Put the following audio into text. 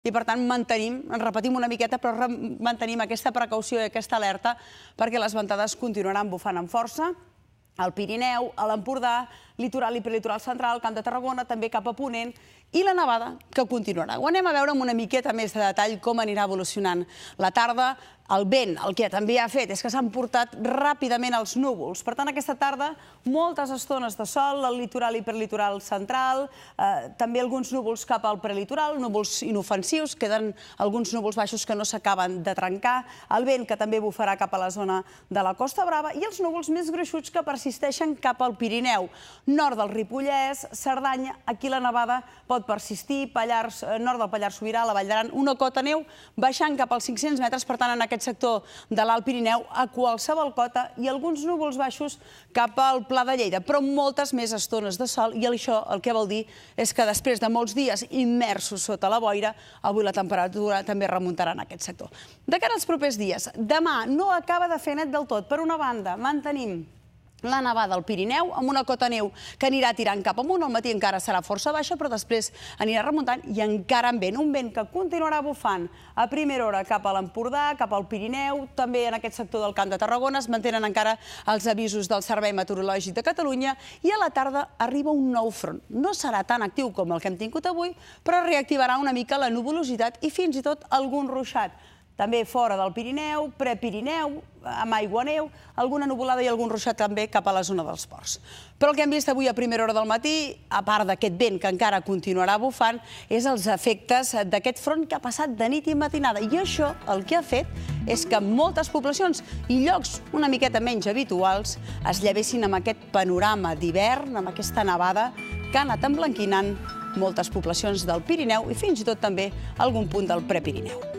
I, per tant, repetim una miqueta, però mantenim aquesta precaució i aquesta alerta perquè les ventades continuaran bufant amb força al Pirineu, a l'Empordà, litoral i prelitoral central, Camp de Tarragona, també cap a Ponent, i la nevada que continuarà. Ho anem a veure amb una miqueta més de detall com anirà evolucionant la tarda. El vent, el que també ha fet és que s'han portat ràpidament els núvols. Per tant, aquesta tarda, moltes estones de sol al litoral i prelitoral central, també alguns núvols cap al prelitoral, núvols inofensius, queden alguns núvols baixos que no s'acaben de trencar, el vent que també bufarà cap a la zona de la Costa Brava i els núvols més gruixuts que persisteixen cap al Pirineu, nord del Ripollès, Cerdanya, aquí la nevada pot persistir, nord del Pallars Sobirà, la Vall d'Aran, una cota neu baixant cap als 500 metres, per tant, en aquest sector de l'Alt Pirineu, a qualsevol cota i alguns núvols baixos cap al Pla de Lleida, però moltes més estones de sol i això el que vol dir és que després de molts dies immersos sota la boira, avui la temperatura també remuntarà en aquest sector. De cara als propers dies, demà no acaba de fer net del tot. Per una banda, mantenim la nevada al Pirineu, amb una cota neu que anirà tirant cap amunt. Al matí encara serà força baixa, però després anirà remuntant i encara amb vent. Un vent que continuarà bufant a primera hora cap a l'Empordà, cap al Pirineu, també en aquest sector del Camp de Tarragona. Es mantenen encara els avisos del Servei Meteorològic de Catalunya i a la tarda arriba un nou front. No serà tan actiu com el que hem tingut avui, però reactivarà una mica la nuvolositat i fins i tot algun ruixat. També fora del Pirineu, prepirineu, amb aigua-neu, alguna nuvolada i algun ruixat també cap a la zona dels ports. Però el que hem vist avui a primera hora del matí, a part d'aquest vent que encara continuarà bufant, és els efectes d'aquest front que ha passat de nit i matinada. I això el que ha fet és que moltes poblacions i llocs una miqueta menys habituals es llevessin amb aquest panorama d'hivern, amb aquesta nevada que ha anat emblanquinant moltes poblacions del Pirineu i fins i tot també algun punt del Prepirineu.